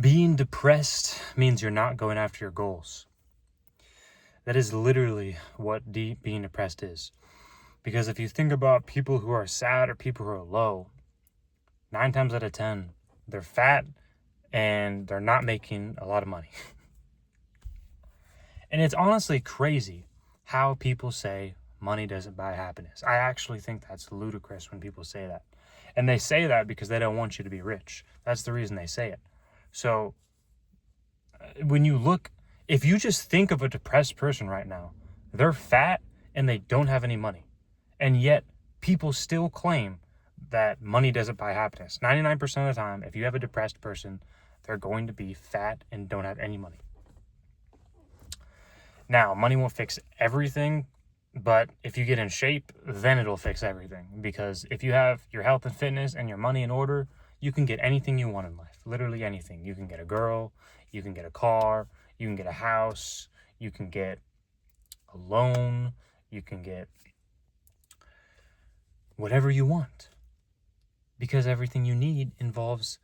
Being depressed means you're not going after your goals. That is literally what being depressed is. Because if you think about people who are sad or people who are low, 9 times out of 10, they're fat and they're not making a lot of money. And it's honestly crazy how people say money doesn't buy happiness. I actually think that's ludicrous when people say that. And they say that because they don't want you to be rich. That's the reason they say it. So when you look, if you just think of a depressed person right now, they're fat and they don't have any money. And yet people still claim that money doesn't buy happiness. 99% of the time, if you have a depressed person, they're going to be fat and don't have any money. Now, money won't fix everything, but if you get in shape, then it'll fix everything. Because if you have your health and fitness and your money in order, you can get anything you want in life. Literally anything. You can get a girl, you can get a car, you can get a house, you can get a loan, you can get whatever you want. Because everything you need involves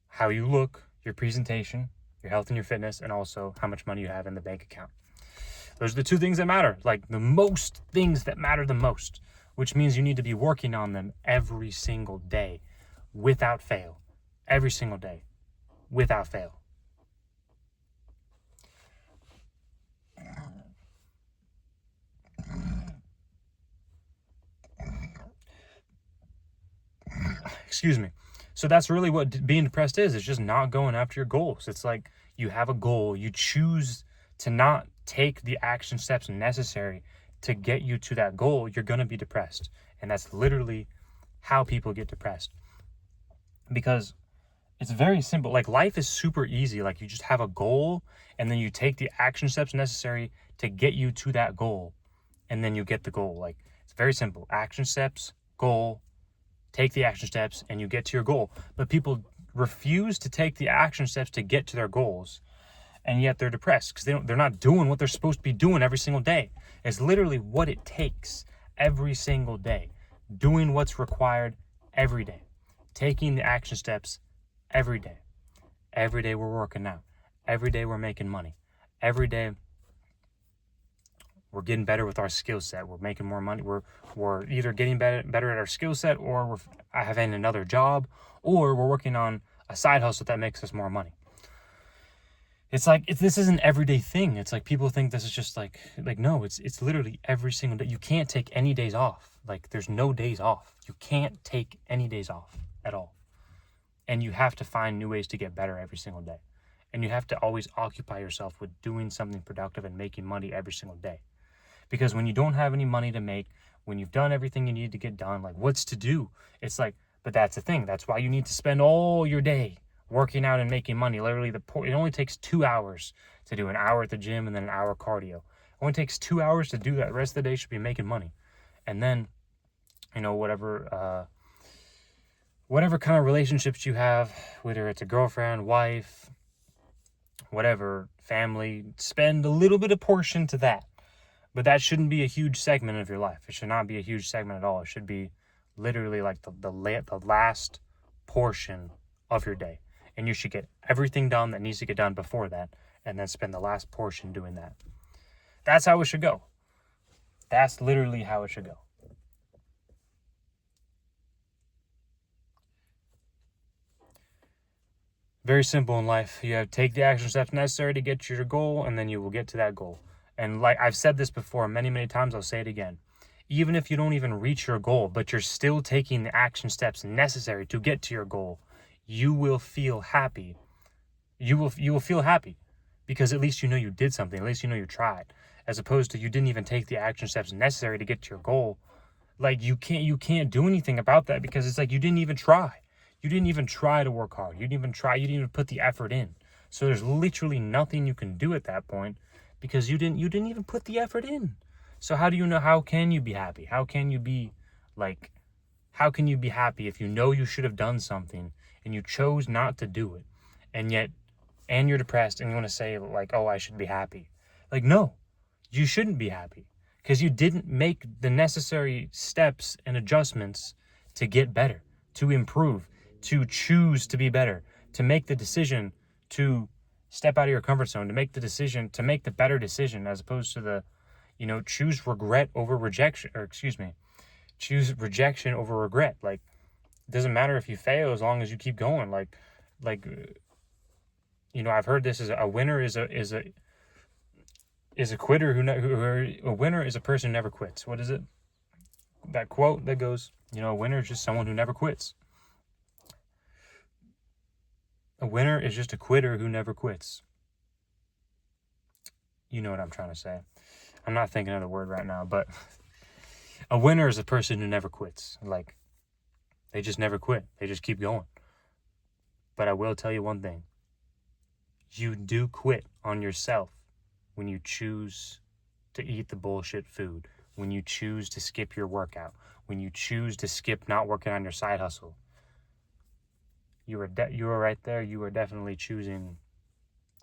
how you look, your presentation, your health and your fitness, and also how much money you have in the bank account. Those are the 2 things that matter, like the most things that matter the most, which means you need to be working on them every single day without fail. Every single day without fail. Excuse me. So that's really what being depressed is. It's just not going after your goals. It's like you have a goal, you choose to not take the action steps necessary to get you to that goal, you're going to be depressed. And that's literally how people get depressed. Because it's very simple. Like life is super easy. Like you just have a goal and then you take the action steps necessary to get you to that goal. And then you get the goal. Like it's very simple. Action steps, goal, take the action steps, and you get to your goal. But people refuse to take the action steps to get to their goals, and yet they're depressed because they're not doing what they're supposed to be doing every single day. It's literally what it takes every single day. Doing what's required every day. Taking the action steps every day. Every day we're working out. Every day we're making money. Every day we're getting better with our skill set. We're making more money. We're either getting better at our skill set, or we're having another job, or we're working on a side hustle that makes us more money. It's like this is an everyday thing. It's like people think this is just like no, it's literally every single day. You can't take any days off. Like there's no days off. You can't take any days off at all. And you have to find new ways to get better every single day. And you have to always occupy yourself with doing something productive and making money every single day. Because when you don't have any money to make, when you've done everything you need to get done, like what's to do? It's like, but that's the thing. That's why you need to spend all your day working out and making money. Literally, it only takes 2 hours to do an hour at the gym and then an hour cardio. It only takes 2 hours to do that. The rest of the day should be making money. And then, whatever kind of relationships you have, whether it's a girlfriend, wife, whatever, family, spend a little bit of portion to that. But that shouldn't be a huge segment of your life. It should not be a huge segment at all. It should be literally like the last portion of your day. And you should get everything done that needs to get done before that, and then spend the last portion doing that. That's how it should go. That's literally how it should go. Very simple in life. You have to take the action steps necessary to get to your goal, and then you will get to that goal. And like I've said this before many, many times, I'll say it again. Even if you don't even reach your goal, but you're still taking the action steps necessary to get to your goal, you will feel happy. You will feel happy because at least you know you did something. At least you know you tried. As opposed to you didn't even take the action steps necessary to get to your goal. Like you can't do anything about that because it's like you didn't even try. You didn't even try to work hard. You didn't even try. You didn't even put the effort in. So there's literally nothing you can do at that point because you didn't even put the effort in. So how do you know? How can you be happy? How can you be happy if you know you should have done something and you chose not to do it, and you're depressed and you want to say like, oh, I should be happy. Like, no, you shouldn't be happy because you didn't make the necessary steps and adjustments to get better, to improve, to choose to be better, to make the decision to step out of your comfort zone, to make the decision, to make the better decision, as opposed to the, choose regret over rejection, or choose rejection over regret. Like, it doesn't matter if you fail as long as you keep going. Like, I've heard this as a winner is a quitter a winner is a person who never quits. What is it? That quote that goes, a winner is just someone who never quits. A winner is just a quitter who never quits. You know what I'm trying to say. I'm not thinking of the word right now, but a winner is a person who never quits. Like, they just never quit. They just keep going. But I will tell you one thing. You do quit on yourself when you choose to eat the bullshit food, when you choose to skip your workout, when you choose to skip not working on your side hustle. You are right there. You are definitely choosing.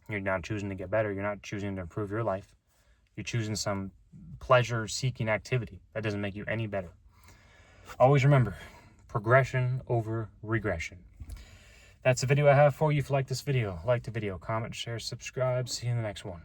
You're not choosing to get better. You're not choosing to improve your life. You're choosing some pleasure-seeking activity that doesn't make you any better. Always remember, progression over regression. That's the video I have for you. If you like this video, like the video, comment, share, subscribe. See you in the next one.